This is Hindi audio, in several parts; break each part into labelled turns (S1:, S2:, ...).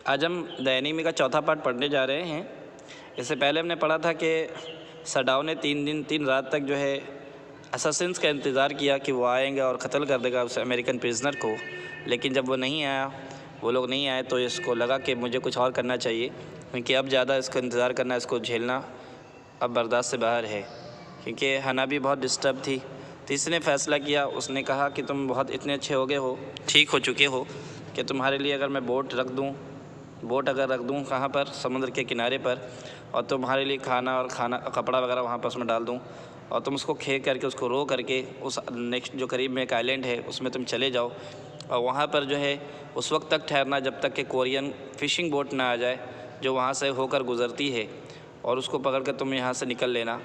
S1: आज हम द एनिमी का चौथा पार्ट पढ़ने जा रहे हैं। इससे पहले हमने पढ़ा था कि सडाओ ने 3 रात तक जो है असैसिन्स का इंतज़ार किया कि वो आएंगे और क़त्ल कर देगा उस अमेरिकन प्रिजनर को, लेकिन जब वो नहीं आया, वो लोग नहीं आए, तो इसको लगा कि मुझे कुछ और करना चाहिए, क्योंकि अब ज़्यादा इसको इंतज़ार करना, इसको झेलना अब बर्दाश्त से बाहर है। क्योंकि हना भी बहुत डिस्टर्ब थी। तो इसने फ़ैसला किया, उसने कहा कि तुम बहुत इतने अच्छे हो गए हो, ठीक हो चुके हो कि तुम्हारे लिए अगर मैं बोट रख दूँ कहाँ पर, समुद्र के किनारे पर, और तुम्हारे लिए खाना कपड़ा वगैरह वहाँ पर उसमें डाल दूँ, और तुम उसको खे करके उसको रो करके उस नेक्स्ट जो करीब में एक आइलैंड है उसमें तुम चले जाओ, और वहाँ पर जो है उस वक्त तक ठहरना जब तक कि कोरियन फ़िशिंग बोट ना आ जाए जो वहाँ से होकर गुज़रती है, और उसको पकड़ कर तुम यहाँ से निकल लेना,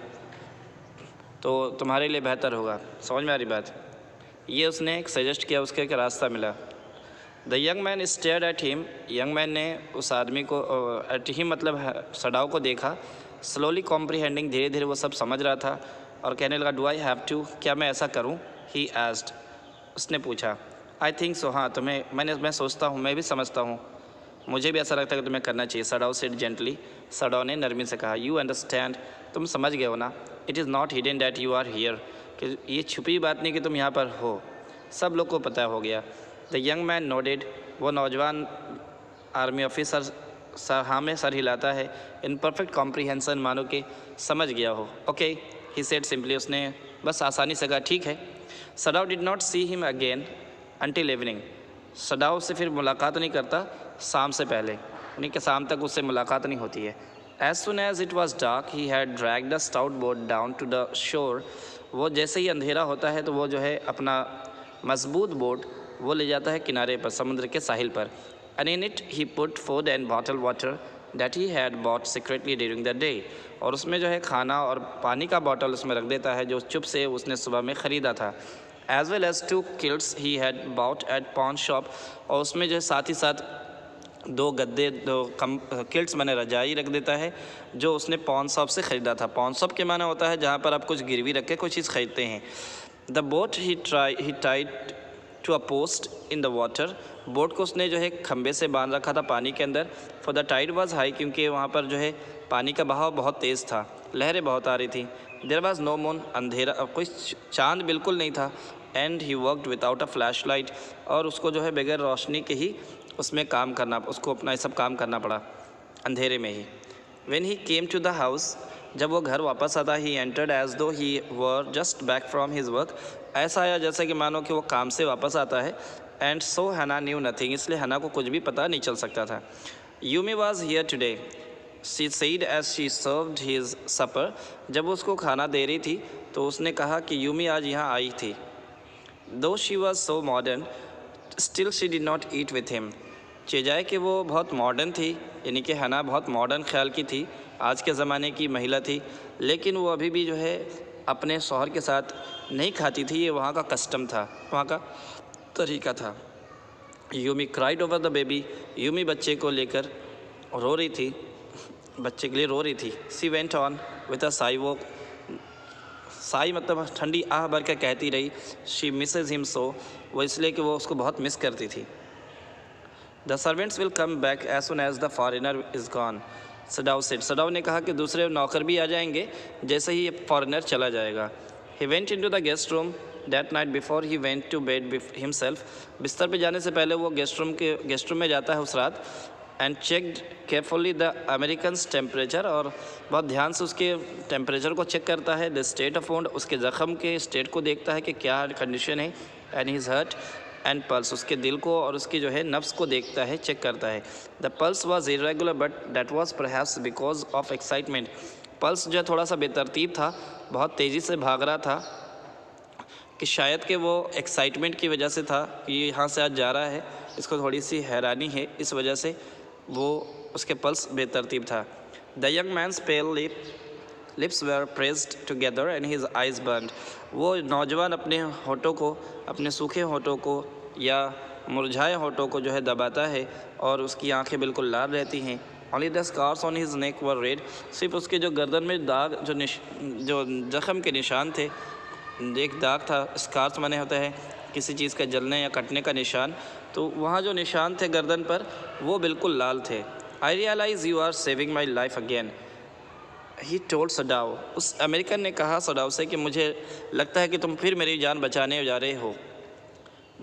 S1: तो तुम्हारे लिए बेहतर होगा। समझ में आ रही बात? ये उसने एक सजेस्ट किया, उसके एक रास्ता मिला। The young man stared at him, young man ने उस आदमी को एट हिम मतलब सडाओ को देखा। स्लोली कॉम्प्रीहेंडिंग, धीरे धीरे वो सब समझ रहा था, और कहने लगा डू आई हैव टू, क्या मैं ऐसा करूं? ही आस्क्ड, उसने पूछा। आई थिंक सो, हाँ तुम्हें, मैं सोचता हूँ, मैं भी समझता हूँ, मुझे भी ऐसा लगता है कि तुम्हें करना चाहिए। सडाओ सेड जेंटली, सडाओ ने नरमी से कहा। यू अंडरस्टैंड, तुम समझ गए हो ना। It is not hidden that you are here, कि ये छुपी बात नहीं कि तुम यहाँ पर हो, सब लोग को पता हो गया। द यंग मैन नोडेड, वो नौजवान आर्मी ऑफिसर हाँ में सर हिलाता है। इन परफेक्ट कॉम्प्रीहेंसन, मानो कि समझ गया हो। ओके, ही सेड सिंपली, उसने बस आसानी से कहा ठीक है। Sadao did not see him again until evening, Sadao से फिर मुलाकात नहीं करता शाम से पहले, यानी कि शाम तक उससे मुलाकात नहीं होती है। As soon as it was dark he had dragged the stout boat down to the shore, वो जैसे ही अंधेरा होता है तो वो जो है अपना मजबूत बोट वो ले जाता है किनारे पर, समुद्र के साहिल पर। And in it he put food and bottle water that he had bot secretly during the day, और उसमें जो है खाना और पानी का बॉटल उसमें रख देता है जो चुप से उसने सुबह में ख़रीदा था। As well as 2 quilts he had bought at pawn shop, और उसमें जो है साथ ही साथ 2 गद्दे, 2 किल्ट्स मैंने रजाई रख देता है जो उसने पॉन शॉप से ख़रीदा था। पॉन शॉप के माना होता है जहाँ पर आप कुछ गिरवी रख के कोई चीज़ ख़रीदते हैं। The boat he tied to a post in the water, boat को उसने जो है खंबे से बांध रखा था पानी के अंदर। For the tide was high, क्योंकि वहाँ पर जो है पानी का बहाव बहुत तेज़ था, लहरें बहुत आ रही थी। देयर वॉज नो मून, अंधेरा, कोई चांद बिल्कुल नहीं था। And he worked without a flash light, और उसको जो है बगैर रोशनी के ही उसमें काम करना, उसको अपना ये सब काम करना पड़ा अंधेरे में ही। When he came to the house, जब वो घर वापस आता, he entered as though he were just back from his work, ऐसा आया जैसे कि मानो कि वो काम से वापस आता है। एंड सो हना न्यू नथिंग, इसलिए हना को कुछ भी पता नहीं चल सकता था। Yumi was here today, she said as she served his supper, जब वो उसको खाना दे रही थी तो उसने कहा कि यूमी आज यहाँ आई थी। Though she was so modern still she did not eat with him, चेजाए कि वो बहुत मॉडर्न थी, यानी कि हना बहुत मॉडर्न ख्याल की थी, आज के ज़माने की महिला थी, लेकिन वो अभी भी जो है अपने शौहर के साथ नहीं खाती थी। ये वहाँ का कस्टम था, वहाँ का तरीका था। Yumi cried over the baby, Yumi बच्चे को लेकर रो रही थी, बच्चे के लिए रो रही थी। She went on with a sigh walk, sigh मतलब ठंडी आह भर के कहती रही। शी मिसेज हिम सो, वो इसलिए कि वो उसको बहुत मिस करती थी। The servants will come back as soon as the foreigner is gone, Sadao said, Sadao ने कहा कि दूसरे नौकर भी आ जाएंगे जैसे ही ये फॉरेनर चला जाएगा। He went into the guest room that night before he went to bed himself, बिस्तर पे जाने से पहले वो गेस्ट रूम में जाता है उस रात। And checked carefully the Americans temperature, और बहुत ध्यान से उसके टेम्परेचर को चेक करता है। द स्टेट ऑफ वुंड, उसके ज़ख़म के स्टेट को देखता है कि क्या कंडीशन है। And his heart and pulse, उसके दिल को और उसकी जो है नफ्स को देखता है, चेक करता है। The pulse was irregular but that was perhaps because of excitement, pulse जो है थोड़ा सा बेतरतीब था, बहुत तेज़ी से भाग रहा था, कि शायद कि वो एक्साइटमेंट की वजह से था कि ये यहाँ से आज जा रहा है, इसको थोड़ी सी हैरानी है, इस वजह से वो उसके पल्स बेतरतीब था। The young man's pale lips were pressed together and his eyes burned, वो नौजवान अपने होठों को, अपने सूखे होठों को या मुरझाए होठों को जो है दबाता है, और उसकी आंखें बिल्कुल लाल रहती हैं। Only the scars on his neck were red, सिर्फ उसके जो गर्दन में दाग, जो ज़ख़म के निशान थे, एक दाग था, स्कार्स माने होता है किसी चीज़ का जलने या कटने का निशान, तो वहाँ जो निशान थे गर्दन पर वो बिल्कुल लाल थे। I realise you are saving my life again, he told Sadao. उस अमेरिकन ने कहा सडाव से कि मुझे लगता है कि तुम फिर मेरी जान बचाने जा रहे हो।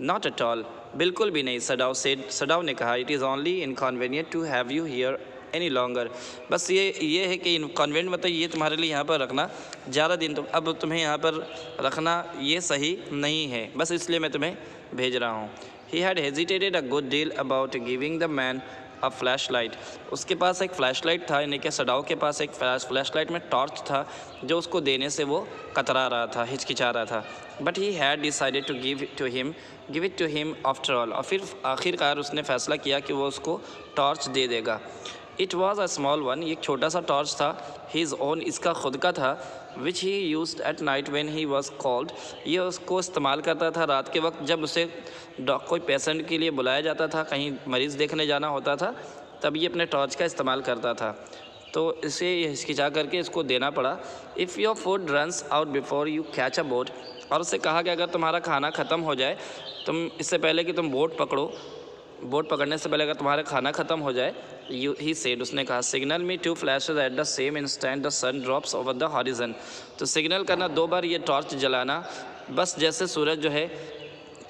S1: नॉट एट ऑल, बिल्कुल भी नहीं, सडाव ने कहा। It is only inconvenient to have you here any longer. बस ये है कि इनकन्वीनियंट मतलब ये तुम्हारे लिए यहाँ पर रखना ज़्यादा दिन अब तुम्हें यहाँ पर रखना ये सही नहीं है, बस इसलिए मैं तुम्हें भेज रहा हूँ। He had hesitated a good deal about giving the man a flash light. उसके पास एक फ़्लैश लाइट था, यानी कि सडाव के पास एक फ्लैश लाइट में टॉर्च था जो उसको देने से वो कतरा रहा था, हिचकिचा रहा था। But he had decided to give it to him after all. और फिर आखिरकार उसने फ़ैसला किया कि वो उसको टॉर्च दे देगा। It was a small one, ये एक छोटा सा टॉर्च था। हीज़ ओन, इसका खुद का था। Which he used at night when he was called, ये उसको इस्तेमाल करता था रात के वक्त जब उसे कोई पेशेंट के लिए बुलाया जाता था, कहीं मरीज़ देखने जाना होता था, तब ये अपने टॉर्च का इस्तेमाल करता था। तो इसे हिचकिचा करके इसको देना पड़ा। If your food runs out before you catch a boat, और उससे कहा कि अगर तुम्हारा खाना ख़त्म हो जाए, तुम इससे पहले कि तुम बोट पकड़ो, बोट पकड़ने से पहले अगर तुम्हारा खाना ख़त्म हो जाए, ही सेड, उसने कहा, signal me 2 flashes at the same instant the sun drops over the horizon. तो सिग्नल करना 2 बार ये टॉर्च जलाना, बस जैसे सूरज जो है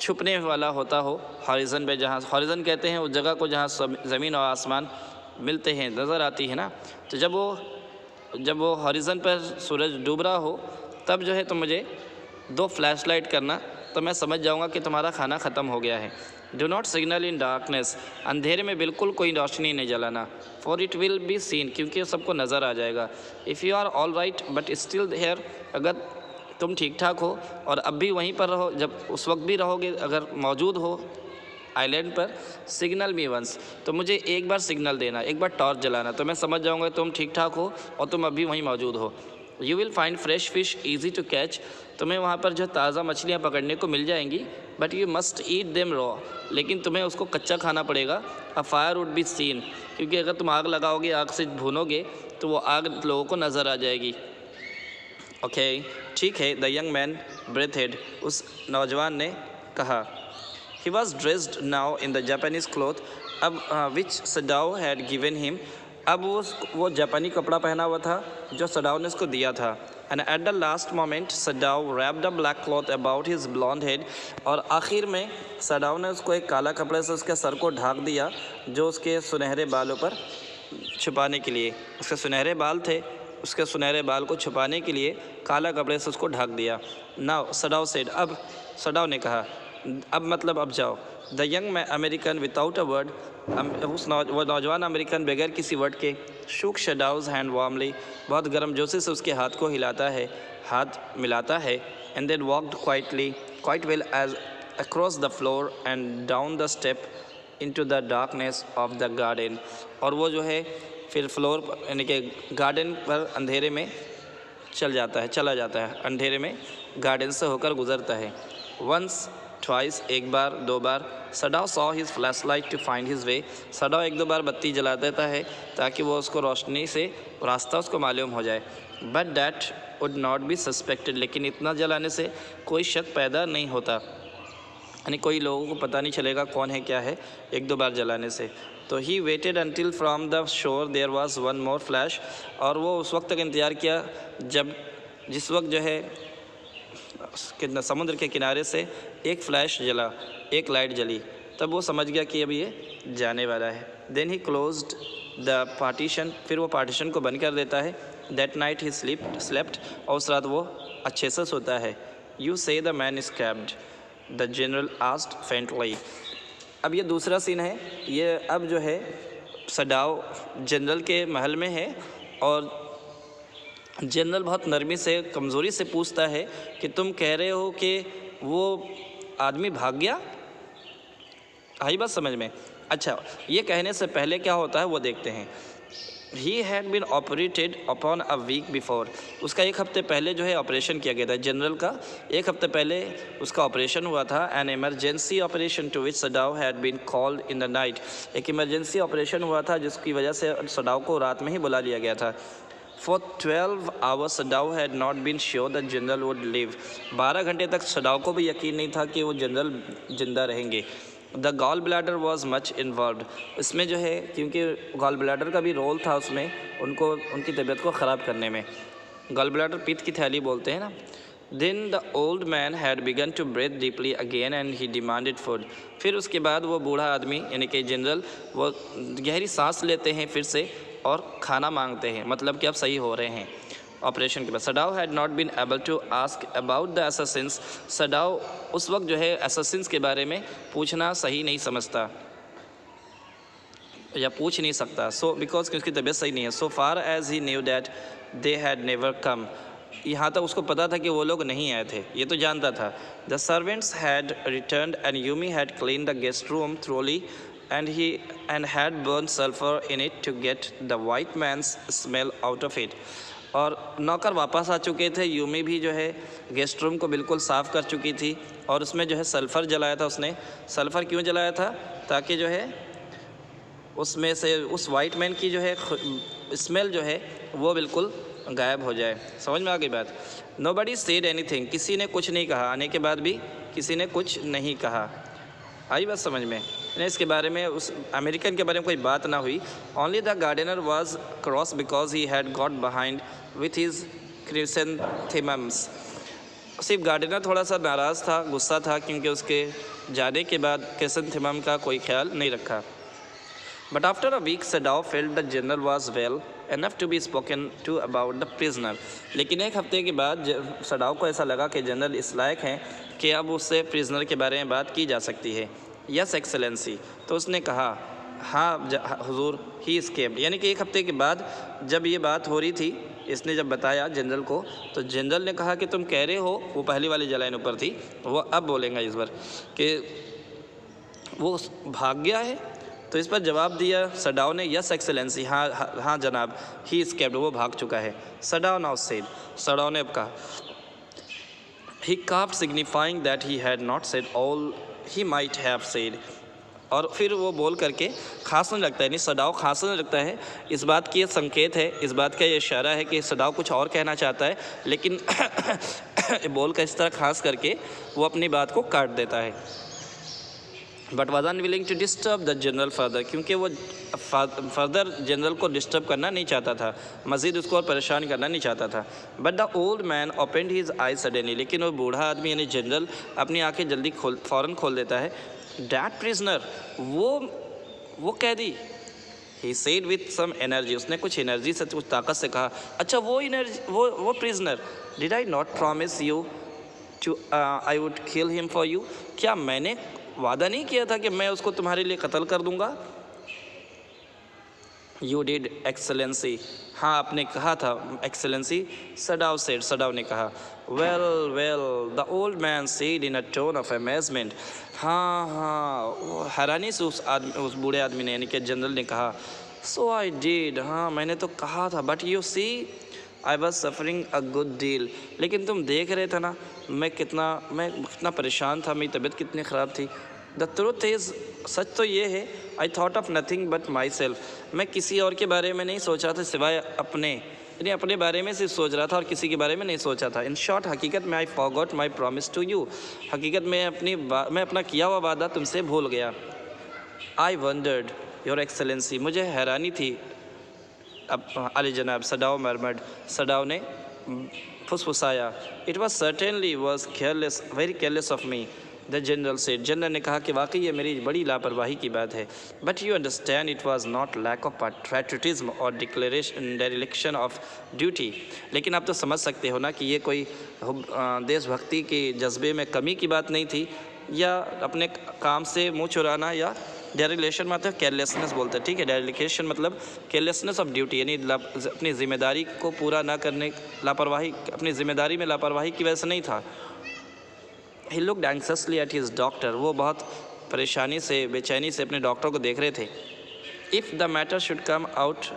S1: छुपने वाला होता हो हॉरिजन पे, जहाँ हॉरिजन कहते हैं उस जगह को जहाँ ज़मीन और आसमान मिलते हैं, नज़र आती है ना। तो जब वो हॉरिजन पर सूरज डूब रहा हो तब जो है तो मुझे 2 फ्लैश लाइट करना, तो मैं समझ जाऊँगा कि तुम्हारा खाना ख़त्म हो गया है। Do not signal in darkness, अंधेरे में बिल्कुल कोई रोशनी नहीं जलाना। For it will be seen, क्योंकि सबको नज़र आ जाएगा। If you are all right but still here, अगर तुम ठीक ठाक हो और अब भी वहीं पर रहो, जब उस वक्त भी रहोगे, अगर मौजूद हो आइलैंड पर, सिग्नल मी वंस, तो मुझे एक बार सिग्नल देना, एक बार टॉर्च जलाना, तो मैं समझ जाऊँगा तुम ठीक ठाक हो और तुम अभी वहीं मौजूद हो। You will find fresh fish easy to catch, तुम्हें वहाँ पर जो ताज़ा मछलियाँ पकड़ने को मिल जाएंगी। But you must eat them raw, लेकिन तुम्हें उसको कच्चा खाना पड़ेगा। A fire would be seen, क्योंकि अगर तुम आग लगाओगे, आग से भूनोगे, तो वो आग लोगों को नज़र आ जाएगी। ओके, ठीक है। द यंग मैन ब्रेथेड, उस नौजवान ने कहा। He was dressed now in the Japanese cloth, अब विच सडाव हैड गिवन हिम, अब वो जापानी कपड़ा पहना हुआ था जो सडाव ने उसको दिया था। And at the last moment Sadao wrapped a black cloth about his blond head, और आखिर में सडाव ने उसको एक काला कपड़े से उसके सर को ढाक दिया, जो उसके सुनहरे बालों पर छुपाने के लिए, उसके सुनहरे बाल थे, उसके सुनहरे बाल को छुपाने के लिए काला कपड़े से उसको ढक दिया। नाउ सडाव सेड, अब सडाव ने कहा, अब मतलब अब जाओ। The young American without a word, वो नौजवान अमेरिकन बगैर किसी वर्ड के, शुक सडाउज हैंड वार्मली, बहुत गर्मजोशी से उसके हाथ को हिलाता है, हाथ मिलाता है। And then walked quite well as across the floor and down the step into the darkness of the garden, और वो जो है फिर फ्लोर यानी कि गार्डन पर अंधेरे में चला जाता है, अंधेरे में गार्डन से होकर गुजरता है। वंस ट्वाइस, एक बार, 2 बार, Sadao saw his flashlight to find his way, Sadao 1-2 बार बत्ती जला देता है ताकि वो उसको रोशनी से रास्ता उसको मालूम हो जाए। But that would not be suspected, लेकिन इतना जलाने से कोई शक पैदा नहीं होता, यानी कोई लोगों को पता नहीं चलेगा कौन है क्या है 1-2 बार जलाने से। तो he waited until from the shore there was one more flash, और वो उस वक्त तक इंतज़ार किया जिस वक्त जो है समुद्र के किनारे से एक फ्लैश जला, एक लाइट जली, तब वो समझ गया कि अब ये जाने वाला है। Then he closed the partition, फिर वो पार्टीशन को बंद कर देता है। दैट नाइट ही स्लेप्ट, और उस रात वो अच्छे से सोता है। यू से the man is capped, the general asked faintly. अब ये दूसरा सीन है, ये अब जो है सडाव जनरल के महल में है, और जनरल बहुत नरमी से, कमज़ोरी से पूछता है कि तुम कह रहे हो कि वो आदमी भाग गया? आई बात समझ में? अच्छा, ये कहने से पहले क्या होता है वो देखते हैं। He had been operated upon a week before, उसका 1 हफ्ते पहले जो है ऑपरेशन किया गया था। जनरल का 1 हफ्ते पहले उसका ऑपरेशन हुआ था। An emergency operation to which Sadao had been called in the night, एक इमरजेंसी ऑपरेशन हुआ था जिसकी वजह से सडाव को रात में ही बुला लिया गया था। For 12 hours Sadao had not been sure the general would live, 12 घंटे तक सडाव को भी यकीन नहीं था कि वो जनरल जिंदा रहेंगे। The gall bladder was much involve, इसमें जो है क्योंकि गॉल ब्लैडर का भी रोल था उसमें, उनको उनकी तबीयत को ख़राब करने में। गॉल ब्लैडर पित्त की थैली बोलते हैं ना। Then the old man had began to breathe deeply again and he demanded food, फिर उसके बाद वो बूढ़ा आदमी यानी कि जनरल वो गहरी सांस लेते हैं फिर से और खाना मांगते हैं, मतलब कि अब सही हो रहे हैं ऑपरेशन के बाद। Sadao had not been able to ask about the assassins, Sadao उस वक्त जो है असैसिन्स के बारे में पूछना सही नहीं समझता या पूछ नहीं सकता। सो बिकॉज कि उसकी तबीयत सही नहीं है। So far as he knew that they had never come, यहाँ तक उसको पता था कि वो लोग नहीं आए थे, ये तो जानता था। The servants had return and Yumi had clean the guest room thoroughly and had burned sulfur in it to get the white man's smell out of it, और नौकर वापस आ चुके थे। यूमी भी जो है गेस्ट रूम को बिल्कुल साफ़ कर चुकी थी और उसमें जो है सल्फ़र जलाया था उसने। सल्फ़र क्यों जलाया था? ताकि जो है उसमें से उस वाइट मैन की जो है स्मेल जो है वो बिल्कुल गायब हो जाए। समझ में आ गई बात? नोबडी सेड एनीथिंग, किसी ने कुछ नहीं कहा, आने के बाद भी किसी ने कुछ नहीं कहा। आई बात समझ में? इसके बारे में उस अमेरिकन के बारे में कोई बात ना हुई। Only the gardener was cross because he had got behind with his chrysanthemums, सिर्फ गार्डनर थोड़ा सा नाराज़ था, गुस्सा था क्योंकि उसके जाने के बाद क्रिसेंथेमम का कोई ख्याल नहीं रखा। But after a week Sadao felt the general was well enough to be spoken to about the prisoner, लेकिन एक हफ्ते के बाद सडाओ को ऐसा लगा कि जनरल इस लायक हैं कि अब उससे प्रिजनर के बारे में बात की जा सकती है। यस एक्सेलेंसी, तो उसने कहा हाँ हुजूर, ही एस्केप्ड, यानी कि एक हफ्ते के बाद जब ये बात हो रही थी, इसने जब बताया जनरल को, तो जनरल ने कहा कि तुम कह रहे हो, वो पहली वाली जलाइन ऊपर थी, वो अब बोलेंगे इस बार कि वो भाग गया है। तो इस पर जवाब दिया सडाओ ने, यस एक्सेलेंसी, हाँ जनाब, ही एस्केप्ड, वो भाग चुका है। सडाओ नाउ सेड, सडाओ ने अब कहा, he coughed signifying that he had not said all he might have said, और फिर वो बोल करके खांसने लगता है, नहीं सडाओ खांसने लगता है। इस बात की संकेत है, इस बात का ये इशारा है कि सडाओ कुछ और कहना चाहता है, लेकिन बोल कर इस तरह खांस करके वो अपनी बात को काट देता है। But was unwilling to disturb the general further, क्योंकि वो फर्दर जनरल को डिस्टर्ब करना नहीं चाहता था, मज़ीद उसको और परेशान करना नहीं चाहता था। But the old man opened his I suddenly, लेकिन वो बूढ़ा आदमी यानी जनरल अपनी आंखें जल्दी फ़ौरन खोल देता है। डैट प्रिजनर, वो कैदी, he said with some energy, उसने कुछ एनर्जी से, कुछ ताकत से कहा, अच्छा वो एनर्जी, वो prisoner, did I not promise you to I would kill him for you, क्या मैंने वादा नहीं किया था कि मैं उसको तुम्हारे लिए कत्ल कर दूंगा? यू डिड एक्सेलेंसी, हाँ आपने कहा था एक्सेलेंसी। सडाओ सेड, सडाओ ने कहा। Well well, the old man said in a tone of amazement, हाँ हैरानी से उस बूढ़े आदमी ने यानी कि जनरल ने कहा। सो आई डिड, हाँ मैंने तो कहा था, but you see I was suffering a good deal, लेकिन तुम देख रहे थे ना मैं कितना परेशान था, मेरी तबीयत कितनी ख़राब थी। द ट्रूथ इज़, सच तो ये है, I thought of nothing but my self, मैं किसी और के बारे में नहीं सोच रहा था सिवाय अपने, यानी अपने बारे में सिर्फ सोच रहा था और किसी के बारे में नहीं सोचा था। इन शॉर्ट, हकीकत में I forgot my promise to you, हकीकत में मैं अपना किया हुआ वादा तुमसे भूल गया। आई वंडर्ड योर एक्सेलेंसी, मुझे हैरानी थी अब अली जनाब। सडाओ मरमड, सडाओ ने फुसफुसाया। It was certainly was careless, very careless of me, the general said, general ने कहा कि वाकई ये मेरी बड़ी लापरवाही की बात है। But you understand it was not lack of patriotism or dereliction of duty, लेकिन आप तो समझ सकते हो ना कि ये कोई देशभक्ति के जज्बे में कमी की बात नहीं थी, या अपने काम से मुँह चुराना, या डेरिलेशन मतलब केयरलेसनेस बोलते हैं, ठीक है। डेरिलेशन मतलब केयरलेसनेस ऑफ ड्यूटी, यानी अपनी जिम्मेदारी को पूरा ना करने, लापरवाही, अपनी जिम्मेदारी में लापरवाही की वजह से नहीं था। He looked anxiously at his doctor, वो बहुत परेशानी से, बेचैनी से अपने डॉक्टर को देख रहे थे। If the matter should come out,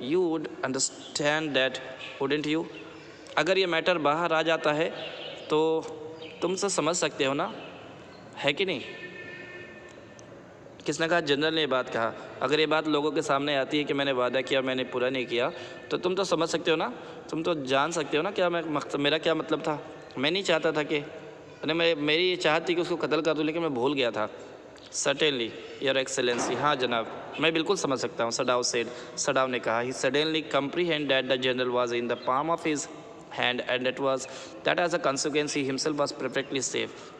S1: you would understand that, wouldn't you? अगर ये मैटर बाहर आ जाता है तो तुम सब समझ सकते हो ना, है कि नहीं? किसने कहा? जनरल ने ये बात कहा। अगर ये बात लोगों के सामने आती है कि मैंने वादा किया मैंने पूरा नहीं किया, तो तुम तो समझ सकते हो ना, तुम तो जान सकते हो ना क्या मेरा क्या मतलब था। मैं नहीं चाहता था कि मेरी ये चाहत थी कि उसको कत्ल कर दूँ, लेकिन मैं भूल गया था। सर्टेनली योर एक्सेलेंसी, हाँ जनाब मैं बिल्कुल समझ सकता हूँ, सडाव सेड, सडाव ने कहा। He suddenly comprehend that the general was in the palm of his hand and it was that as a consequence he himself was perfectly safe.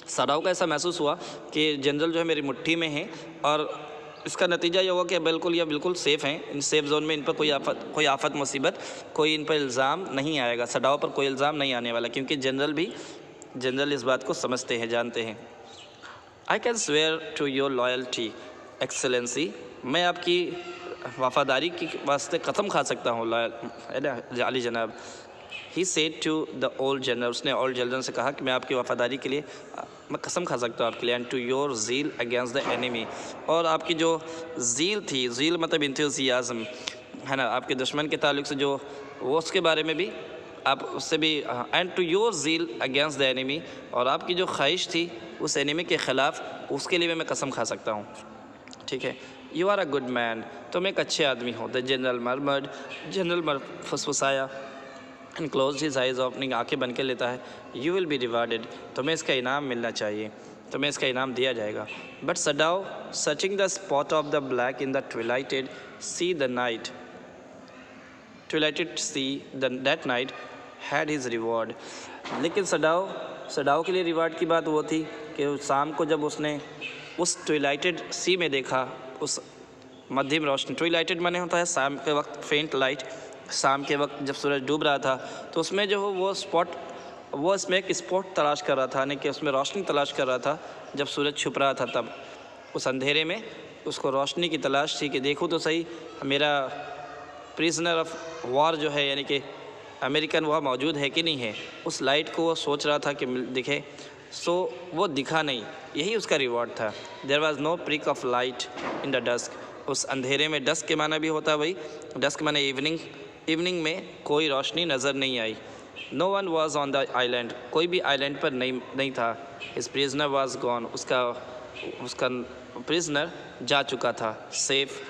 S1: Sadao को ऐसा महसूस हुआ कि जनरल जो है मेरी मुट्ठी में है और इसका नतीजा ये हुआ कि बिल्कुल ये बिल्कुल सेफ़ हैं, इन सेफ जोन में, इन पर कोई आफत मुसीबत, कोई इन पर इल्ज़ाम नहीं आएगा, सडाव पर कोई इल्ज़ाम नहीं आने वाला, क्योंकि जनरल इस बात को समझते हैं, जानते हैं। I can swear to your loyalty excellency, मैं आपकी वफ़ादारी की वास्ते कसम खा सकता हूँ आली जनाब। He said to the old general, उसने ओल्ड जनरल से कहा कि मैं आपकी वफ़ादारी के लिए मैं कसम खा सकता हूँ आपके लिए। And to your zeal against the enemy, और आपकी जो ज़ील थी, ज़ील मतलब इंथुसियाज़म है ना, आपके दुश्मन के ताल्लुक से जो वो, उसके बारे में भी आप उससे भी। And to your zeal against the enemy, और आपकी जो ख्वाहिश थी उस एनिमी के ख़िलाफ़, उसके लिए मैं कसम खा सकता हूँ, ठीक है। You are a good man, तुम एक अच्छे आदमी हो। द जनरल मर्मर्ड, जनरल फुसफुसाया एंड क्लोज हिज आइज़, अपनी आँखें बंद कर लेता है। यू विल बी रिवार्डेड, तुम्हें इसका इनाम मिलना चाहिए, तुम्हें इसका इनाम दिया जाएगा। But Sadao searching the spot of the black in the twilighted sea the night, twilighted sea that night had his reward. लेकिन सडाव के लिए रिवार्ड की बात वो थी कि शाम को जब उसने उस ट्विलाइटेड सी में देखा, उस मध्यम रोशनी, ट्विलाइटेड माने होता है शाम के वक्त फेंट लाइट, शाम के वक्त जब सूरज डूब रहा था, तो उसमें जो वो स्पॉट, वो इसमें एक स्पॉट तलाश कर रहा था, यानी कि उसमें रोशनी तलाश कर रहा था जब सूरज छुप रहा था, तब उस अंधेरे में उसको रोशनी की तलाश थी कि देखूँ तो सही मेरा प्रिजनर ऑफ वॉर जो है, यानी कि अमेरिकन, वह मौजूद है कि नहीं है। उस लाइट को वो सोच रहा था कि दिखे, सो वो दिखा नहीं, यही उसका रिवॉर्ड था। There was no prick of light in the dusk, उस अंधेरे में, डस्क के माना भी होता है वही, डस्क माने इवनिंग में कोई रोशनी नज़र नहीं आई। No one was on the island, कोई भी आइलैंड पर नहीं था। हिज प्रिजनर वॉज गॉन, उसका प्रिजनर जा चुका था, सेफ,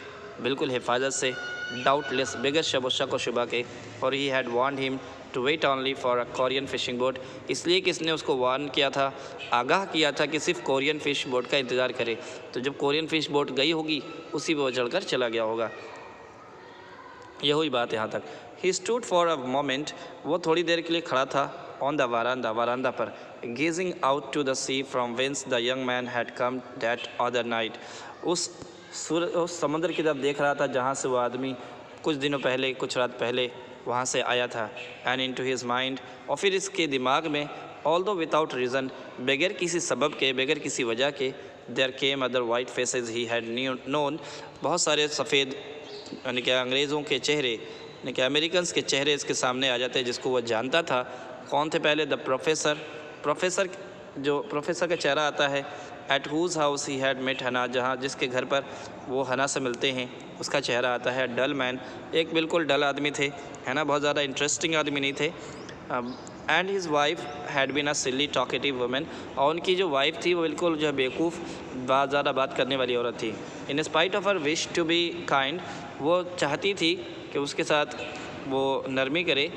S1: बिल्कुल हिफाजत से, डाउटलेस, बगैर शक व शुबा के। For he had warned him to wait only for a Korean fishing boat, इसलिए कि इसने उसको वार्न किया था, आगाह किया था कि सिर्फ कोरियन फ़िश बोट का इंतज़ार करे। तो जब कोरियन फ़िश बोट गई होगी, उसी पर वो चढ़कर चला गया होगा। यह हुई बात यहाँ तक। He stood for a moment, वो थोड़ी देर के लिए खड़ा था, ऑन द वारांदा पर, gazing out to the sea from whence the young man had come that other night, उस समुद्र की तरफ देख रहा था जहाँ से वो आदमी कुछ दिनों पहले, कुछ रात पहले वहाँ से आया था। And into his mind, और फिर इसके दिमाग में, ऑल्दो विदाउट रीज़न, बगैर किसी सबब के, बगैर किसी वजह के, there came other white faces he had known, बहुत सारे सफ़ेद, यानी कि अंग्रेज़ों के चेहरे, यानी कि अमेरिकन्स के चेहरे इसके सामने आ जाते हैं, जिसको वह जानता था। कौन थे पहले? द प्रोफेसर का चेहरा आता है। At whose house he had met Hana, जिसके घर पर वो हना से मिलते हैं, उसका चेहरा आता है। डल मैन, एक बिल्कुल डल आदमी थे, है ना, बहुत ज़्यादा इंटरेस्टिंग आदमी नहीं थे। And his wife had been a silly talkative woman, और उनकी जो वाइफ थी वो बिल्कुल जो है बेवकूफ़, बहुत ज़्यादा बात करने वाली औरत थी। In spite of her wish to be kind, वो चाहती थी कि उसके साथ वो नरमी करे,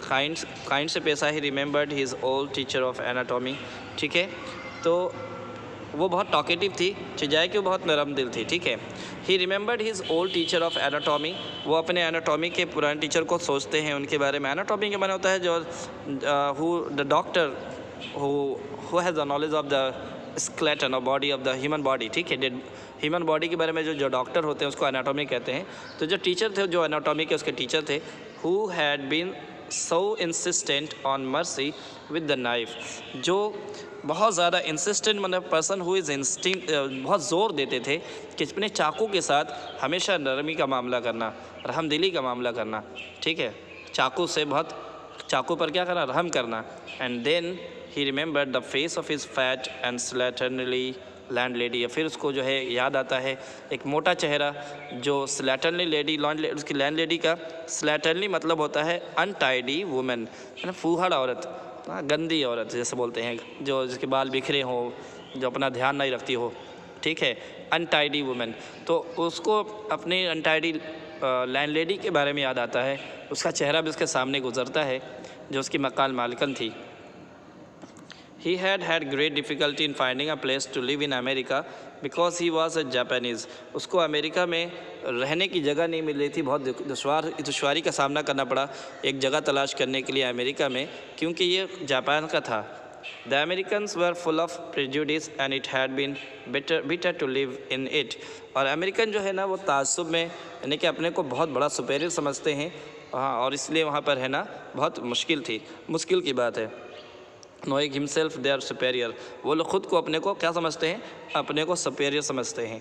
S1: काइंड से पेशा। ही remembered his old teacher of anatomy, ठीक है, तो वो बहुत टॉकेटिव थी, चिजाए कि वो बहुत नरम दिल थी, ठीक है। ही remembered his old teacher of anatomy, वो अपने एनाटॉमी के पुराने टीचर को सोचते हैं, उनके बारे में। एनाटॉमी के माने होता है जो the doctor who has the knowledge of the skeleton और body of the human body, ठीक है, ह्यूमन बॉडी के बारे में जो डॉक्टर होते हैं उसको एनाटॉमी कहते हैं। तो जो टीचर थे, जो एनाटॉमी के उसके टीचर थे, who had been so insistent on mercy with the knife, जो बहुत ज़्यादा इंसिस्टेंट, मतलब पर्सन हु इज़ इंस्टिंक्ट, बहुत ज़ोर देते थे कि अपने चाकू के साथ हमेशा नरमी का मामला करना, रहमदिली का मामला करना, ठीक है, चाकू पर क्या करना, रहम करना। And then he remembered the face of his fat and slatternly landlady, फिर उसको जो है याद आता है एक मोटा चेहरा जो स्लैटरनली लेडी, उसकी लैंड लेडी का स्लैटरनली मतलब होता है अनटाइडी वुमेन, है ना, फूहड़ औरत, गंदी औरत जैसे बोलते हैं, जो जिसके बाल बिखरे हों, जो अपना ध्यान नहीं रखती हो, ठीक है, अनटाइडी वुमेन। तो उसको अपनी अनटाइडी लैंड लेडी के बारे में याद आता है, उसका चेहरा भी उसके सामने गुजरता है, जो उसकी मकान मालिकन थी। He had great difficulty in finding a place to live in America because he was a Japanese. उसको अमेरिका में रहने की जगह नहीं मिल रही थी, बहुत दुश्वारी का सामना करना पड़ा एक जगह तलाश करने के लिए अमेरिका में, क्योंकि ये जापान का था. The Americans were full of prejudice and it had been bitter to live in it. और अमेरिकन जो है ना वो तासुब में, यानी कि अपने को बहुत बड़ा सुपेरियर समझते हैं, हाँ, और इसलिए वहाँ पर रहना बहुत मुश्किल की बात है. Knowing himself they are superior, वो लोग खुद को अपने को क्या समझते हैं, अपने को सुपेरियर समझते हैं.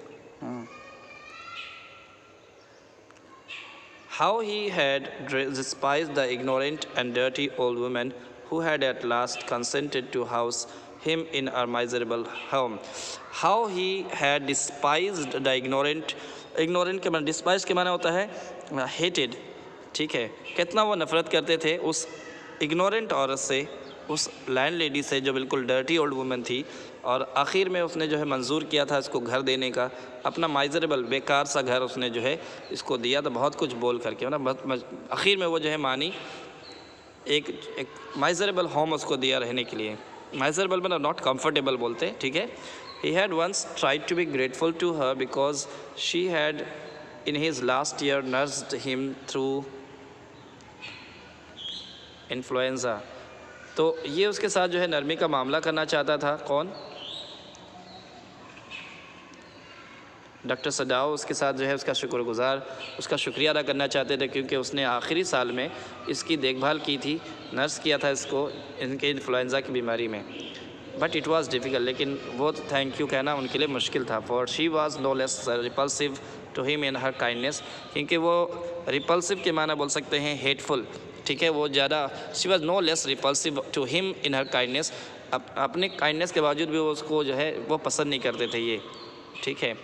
S1: How he had despised the ignorant and dirty old woman who had at last consented to house him in her miserable home. How he had despised the ignorant के माने डिस्पाइज के माने होता है hated, ठीक है. कितना वो नफ़रत करते थे उस इग्नोरेंट औरत से, उस लैंड लेडी से जो बिल्कुल डर्टी ओल्ड वुमन थी, और आखिर में उसने जो है मंजूर किया था इसको घर देने का, अपना माइजरेबल बेकार सा घर उसने जो है इसको दिया था, बहुत कुछ बोल करके ना, बहुत आखिर में वो जो है मानी, एक माइजरेबल होम उसको दिया रहने के लिए. माइजरेबल मतलब नॉट कंफर्टेबल बोलते हैं, ठीक है. He had once tried to be grateful to her because she had in his last year nursed him through influenza. तो ये उसके साथ जो है नरमी का मामला करना चाहता था. कौन? डॉक्टर सडाओ उसके साथ जो है उसका शुक्रगुजार, उसका शुक्रिया अदा करना चाहते थे, क्योंकि उसने आखिरी साल में इसकी देखभाल की थी, नर्स किया था इसको इनके इन्फ्लुएंजा की बीमारी में. बट इट वाज डिफ़िकल्ट, लेकिन वो थैंक यू कहना उनके लिए मुश्किल था. For she was no less repulsive to him in her kindness, क्योंकि वो रिपल्सिव के माना बोल सकते हैं हेटफुल, ठीक है. वो ज़्यादा, she was no less repulsive to him in her kindness, अपने काइंडनेस के बावजूद भी वो उसको जो है वो पसंद नहीं करते थे ये, ठीक है.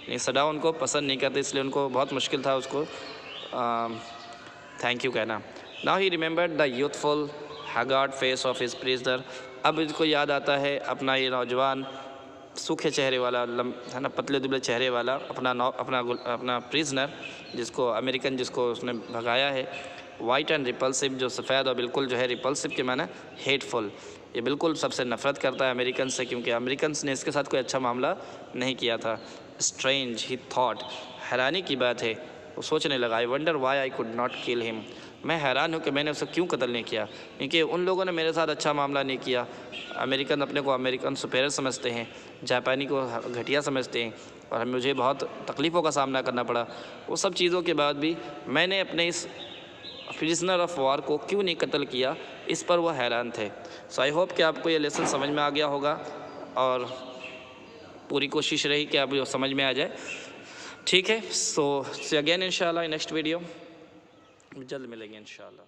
S1: सडाओ उनको पसंद नहीं करते, इसलिए उनको बहुत मुश्किल था उसको थैंक यू कहना. Now he remembered the youthful haggard face of his prisoner. अब इसको याद आता है अपना ये नौजवान सूखे चेहरे वाला, है ना, पतले दुबले चेहरे वाला अपना प्रिजनर, जिसको अमेरिकन जिसको उसने भगाया है. वाइट एंड रिपल्सिव, जो सफ़ेद और बिल्कुल जो है रिपल्सिव के माना हेटफुल, ये बिल्कुल सबसे नफ़रत करता है अमेरिकन से, क्योंकि अमेरिकन ने इसके साथ कोई अच्छा मामला नहीं किया था. स्ट्रेंज ही थॉट, हैरानी की बात है, वो सोचने लगा. I wonder why I could not kill him, मैं हैरान हूँ कि मैंने उसे क्यों कत्ल नहीं किया, क्योंकि उन लोगों ने मेरे साथ अच्छा मामला नहीं किया. अमेरिकन अपने को अमेरिकन सुपेरियर समझते हैं, जापानी को घटिया समझते हैं, और मुझे बहुत तकलीफ़ों का सामना करना पड़ा. वो सब चीज़ों के बाद भी मैंने अपने इस प्रिजनर ऑफ वॉर को क्यों नहीं कत्ल किया, इस पर वो हैरान थे. सो आई होप कि आपको ये लेसन समझ में आ गया होगा, और पूरी कोशिश रही कि आप समझ में आ जाए, ठीक है. सो अगेन इंशाल्लाह नेक्स्ट वीडियो जल्द मिलेंगे इंशाल्लाह.